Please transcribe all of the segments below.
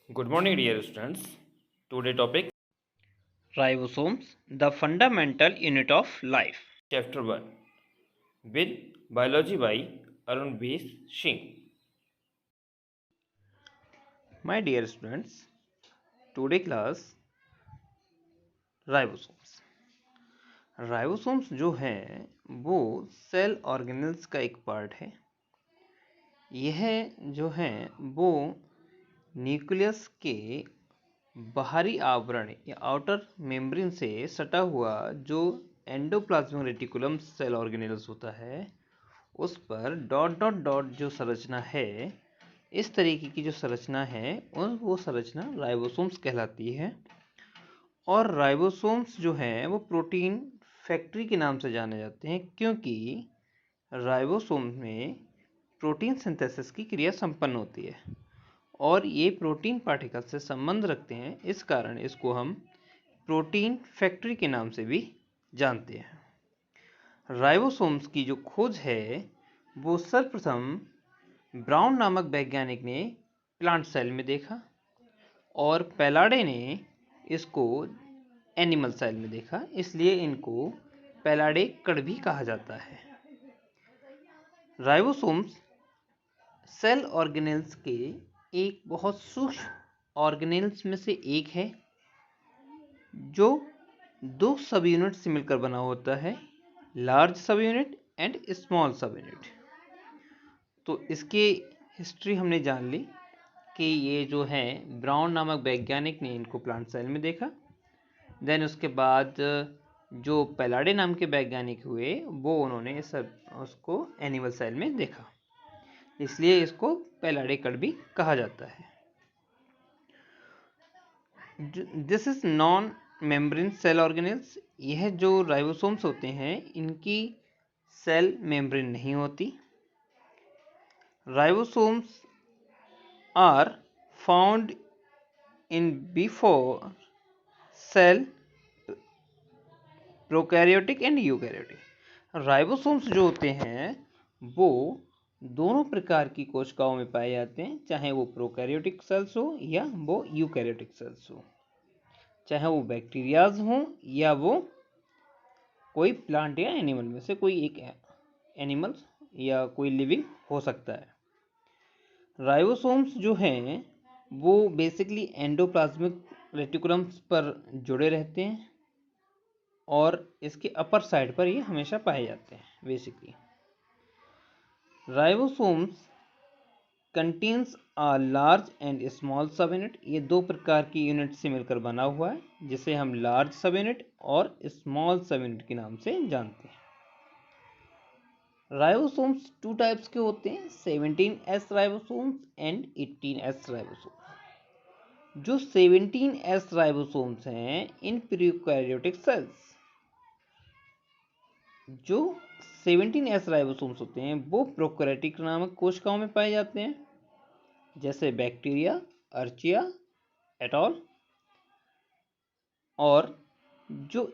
Good morning, dear students. Today topic Ribosomes, the fundamental unit of life. chapter 1 with biology by Arunbir Singh. My dear students, today class ribosomes. Ribosomes जो हैं वो cell organelles का एक part है। यह जो हैं वो न्यूक्लियस के बाहरी आवरण या आउटर मेम्ब्रेन से सटा हुआ जो एंडोप्लाज्मिक रेटिकुलम सेल ऑर्गेनल्स होता है उस पर डॉट डॉट डॉट जो संरचना है, इस तरीके की जो संरचना है और वो संरचना राइबोसोम्स कहलाती है। और राइबोसोम्स जो हैं वो प्रोटीन फैक्ट्री के नाम से जाने जाते हैं, क्योंकि राइबोसोम में प्रोटीन सिंथेसिस की क्रिया संपन्न होती है और ये प्रोटीन पार्टिकल से संबंध रखते हैं। इस कारण इसको हम प्रोटीन फैक्ट्री के नाम से भी जानते हैं। राइबोसोम्स की जो खोज है वो सर्वप्रथम ब्राउन नामक वैज्ञानिक ने प्लांट सेल में देखा और पैलाडे ने इसको एनिमल सेल में देखा, इसलिए इनको पैलाडे कण भी कहा जाता है। राइबोसोम्स सेल ऑर्गेनेल्स के एक बहुत सूक्ष्म ऑर्गेनेल्स में से एक है जो दो सब यूनिट से मिलकर बना होता है, लार्ज सब यूनिट एंड स्मॉल सब यूनिट। तो इसके हिस्ट्री हमने जान ली कि ये जो है ब्राउन नामक वैज्ञानिक ने इनको प्लांट सेल में देखा। देन उसके बाद जो पैलाडे नाम के वैज्ञानिक हुए वो उन्होंने उसको एनिमल सेल में देखा, इसलिए इसको पैलाडे कण भी कहा जाता है। This is non membrane cell organelles. यह जो राइबोसोम्स होते हैं इनकी सेल मेम्ब्रेन नहीं होती। Ribosomes are found in before cell prokaryotic and eukaryotic. Ribosomes जो होते हैं वो दोनों प्रकार की कोशिकाओं में पाए जाते हैं, चाहे वो प्रोकैरियोटिक सेल्स हो या वो यूकैरियोटिक सेल्स हो, चाहे वो बैक्टीरियाज हो या वो कोई प्लांट या एनिमल में से कोई एक एनिमल या कोई लिविंग हो सकता है। राइबोसोम्स जो हैं वो बेसिकली एंडोप्लाज्मिक रेटिकुलम्स पर जुड़े रहते हैं और इसके अपर साइड पर ये हमेशा पाए जाते हैं। Basically ribosomes contains a large and small सब यूनिट। ये दो प्रकार की यूनिट से मिलकर बना हुआ है, जिसे हम लार्ज सब यूनिट और स्मॉल सब यूनिट के नाम से जानते हैं। राइबोसोम्स टू टाइप्स के होते हैं, 17S ribosomes and 18S ribosomes. जो 17S राइबोसोम्स हैं इन प्रोकैरियोटिक सेल्स, जो 17S राइबोसोम्स होते हैं वो प्रोकैरियोटिक नामक कोशिकाओं में पाए जाते हैं, जैसे बैक्टीरिया, अर्चिया एटॉल। और जो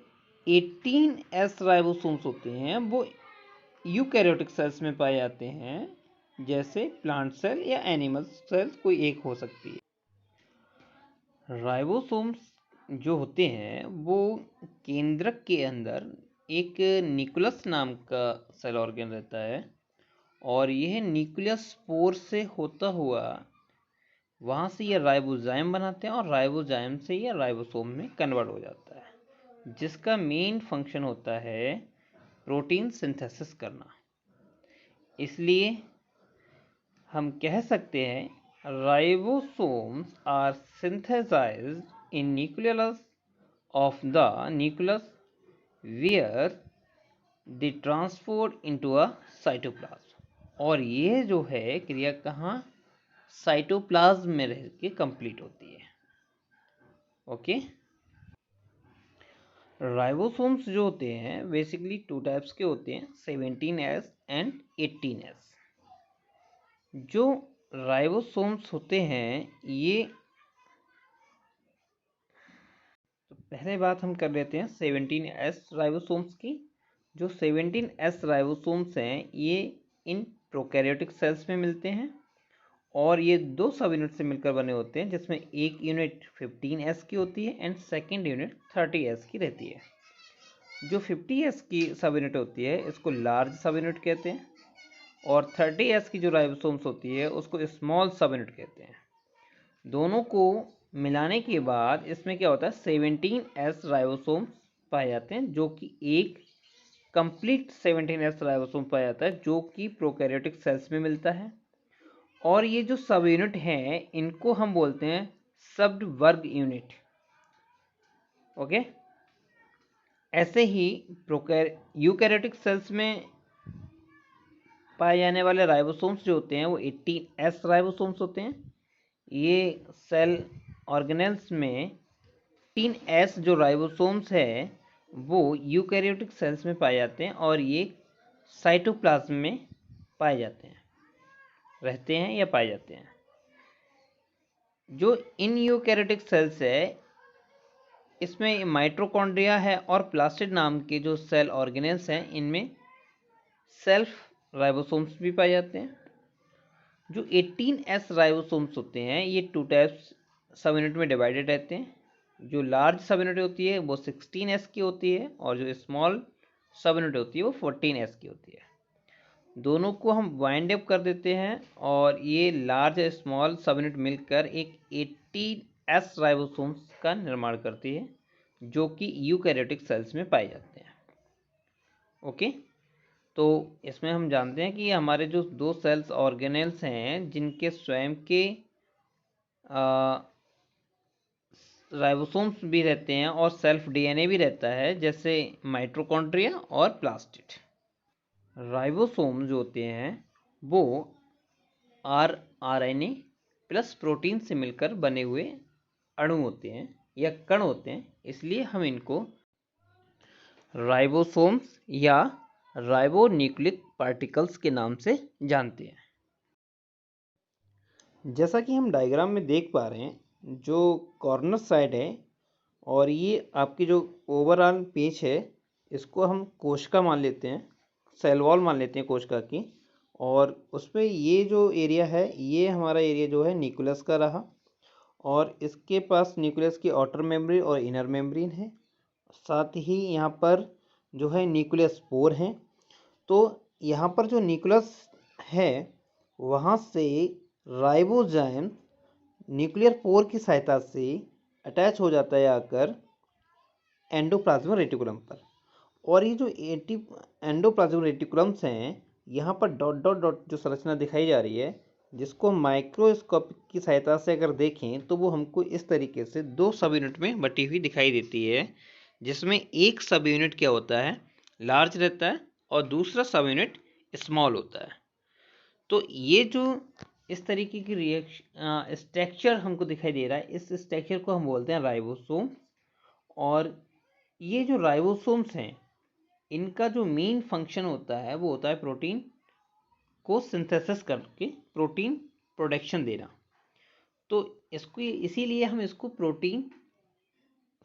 18S राइबोसोम्स होते हैं वो यूकैरियोटिक सेल्स में पाए जाते हैं, जैसे प्लांट सेल या एनिमल सेल्स कोई एक हो सकती है। राइबोसोम्स जो होते हैं वो केंद्रक के अंदर एक न्यूक्लियस नाम का सेल ऑर्गन रहता है और यह न्यूक्लियस स्पोर से होता हुआ वहाँ से ये राइबोजाइम बनाते हैं और राइबोजाइम से ये राइबोसोम में कन्वर्ट हो जाता है, जिसका मेन फंक्शन होता है प्रोटीन सिंथेसिस करना। इसलिए हम कह सकते हैं ribosomes are synthesised in nucleus of the nucleus where they transport into a cytoplasm. और ये जो है क्रिया कहाँ, साइटोप्लाज्म में रह के कंप्लीट होती है। ओके। राइबोसोम्स जो होते हैं बेसिकली टू टाइप्स के होते हैं, 17S एंड 18S। जो राइबोसोम्स होते हैं ये, तो पहले बात हम कर लेते हैं 17S राइबोसोम्स की। जो 17S राइबोसोम्स हैं ये इन प्रोकैरियोटिक सेल्स में मिलते हैं और ये दो सब यूनिट से मिलकर बने होते हैं, जिसमें एक यूनिट 15s की होती है एंड सेकेंड यूनिट 30s की रहती है। जो 50s की सब यूनिट होती है इसको लार्ज सब यूनिट कहते हैं, और 30s की जो राइबोसोम्स होती है उसको स्मॉल सब यूनिट कहते हैं। दोनों को मिलाने के बाद इसमें क्या होता है, 17s राइबोसोम्स पाए जाते हैं, जो कि एक कंप्लीट 17s राइबोसोम पाया जाता है, जो कि प्रोकैरियोटिक सेल्स में मिलता है। और ये जो सब यूनिट हैं इनको हम बोलते हैं सब वर्ग यूनिट। ओके, ऐसे ही यूकैरियोटिक सेल्स में पाए जाने वाले राइबोसोम्स जो होते हैं वो 18s राइबोसोम्स होते हैं। ये सेल ऑर्गेनेल्स में 18s जो राइबोसोम्स है वो यूकैरियोटिक सेल्स में पाए जाते हैं, और ये साइटोप्लाज्म में पाए जाते हैं, रहते हैं या पाए जाते हैं। जो इन यूकैरियोटिक सेल्स है इसमें माइटोकॉन्ड्रिया है, और प्लास्टिड नाम के जो सेल ऑर्गेनेल्स हैं इनमें सेल्फ राइबोसोम्स भी पाए जाते हैं। जो 18s राइबोसोम्स होते हैं ये टू टाइप्स सब यूनिट में डिवाइडेड रहते हैं। जो लार्ज सब यूनिट होती है वो 16s की होती है, और जो स्मॉल सब यूनिट होती है वो 14s की होती है। दोनों को हम वाइंड अप कर देते हैं और ये लार्ज और स्मॉल सब यूनिट मिलकर एक 18s राइबोसोम्स का निर्माण करती है, जो कि यूकैरियोटिक सेल्स में पाए जाते हैं। ओके, तो इसमें हम जानते हैं कि हमारे जो दो सेल्स ऑर्गेनेल्स हैं जिनके स्वयं के राइबोसोम्स भी रहते हैं और सेल्फ डीएनए भी रहता है, जैसे माइटोकॉन्ड्रिया और प्लास्टिड। राइबोसोम जो होते हैं वो आरएनए प्लस प्रोटीन से मिलकर बने हुए अणु होते हैं या कण होते हैं, इसलिए हम इनको राइबोसोम्स या राइबोन्यूक्लिक पार्टिकल्स के नाम से जानते हैं। जैसा कि हम डायग्राम में देख पा रहे हैं, जो कॉर्नर साइड है और ये आपकी जो ओवरऑल पेज है इसको हम कोशिका मान लेते हैं, सेल वॉल मान लेते हैं कोशिका की, और उसमें ये जो एरिया है ये हमारा एरिया जो है न्यूक्लियस का रहा, और इसके पास न्यूक्लियस की आउटर मेम्ब्रेन और इनर मेम्ब्रेन है। साथ ही यहाँ पर जो है न्यूक्लियस पोर हैं। तो यहाँ पर जो न्यूक्लियस है वहाँ से राइबोजाइम न्यूक्लियर पोर की सहायता से अटैच हो जाता है आकर एंडोप्लाज्मिक रेटिकुलम पर, और ये जो एंडोप्लाज्मिक रेटिकुलम्स हैं यहाँ पर डॉट डॉट डॉट जो संरचना दिखाई जा रही है, जिसको माइक्रोस्कोप की सहायता से अगर देखें तो वो हमको इस तरीके से दो सब यूनिट में बटी हुई दिखाई देती है, जिसमें एक सब यूनिट क्या होता है, लार्ज रहता है, और दूसरा सब यूनिट स्मॉल होता है। तो ये जो इस तरीके की स्ट्रक्चर हमको दिखाई दे रहा है, इस स्ट्रक्चर को हम बोलते हैं राइबोसोम। और ये जो राइबोसोम्स हैं इनका जो मेन फंक्शन होता है वो होता है प्रोटीन को सिंथेसिस करके प्रोटीन प्रोडक्शन देना। तो इसको इसीलिए हम इसको प्रोटीन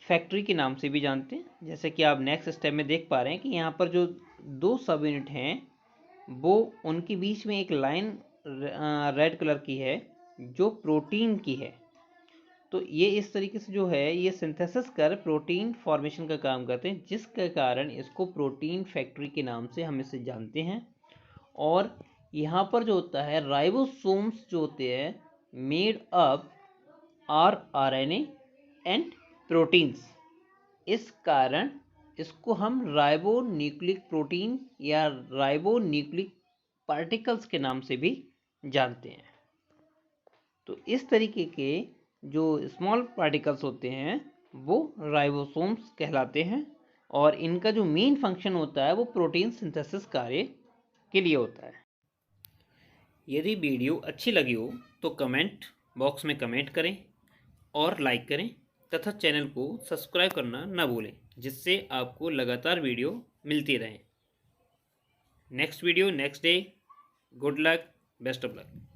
फैक्ट्री के नाम से भी जानते हैं। जैसे कि आप नेक्स्ट स्टेप में देख पा रहे हैं कि यहाँ पर जो दो सब यूनिट हैं वो उनके बीच में एक लाइन रेड कलर की है जो प्रोटीन की है। तो ये इस तरीके से जो है ये सिंथेसिस कर प्रोटीन फॉर्मेशन का काम करते हैं, जिसके कारण इसको प्रोटीन फैक्ट्री के नाम से हम इसे जानते हैं। और यहाँ पर जो होता है राइबोसोम्स जो होते हैं made up RNA and proteins, इस कारण इसको हम राइबोन्यूक्लिक प्रोटीन या राइबोन्यूक्लिक पार्टिकल्स के नाम से भी जानते हैं। तो इस तरीके के जो स्मॉल पार्टिकल्स होते हैं वो राइबोसोम्स कहलाते हैं, और इनका जो मेन फंक्शन होता है वो प्रोटीन सिंथेसिस कार्य के लिए होता है। यदि वीडियो अच्छी लगी हो तो कमेंट बॉक्स में कमेंट करें और लाइक करें तथा चैनल को सब्सक्राइब करना न भूलें, जिससे आपको लगातार वीडियो मिलती रहे। Next video next day. Good luck, best of luck.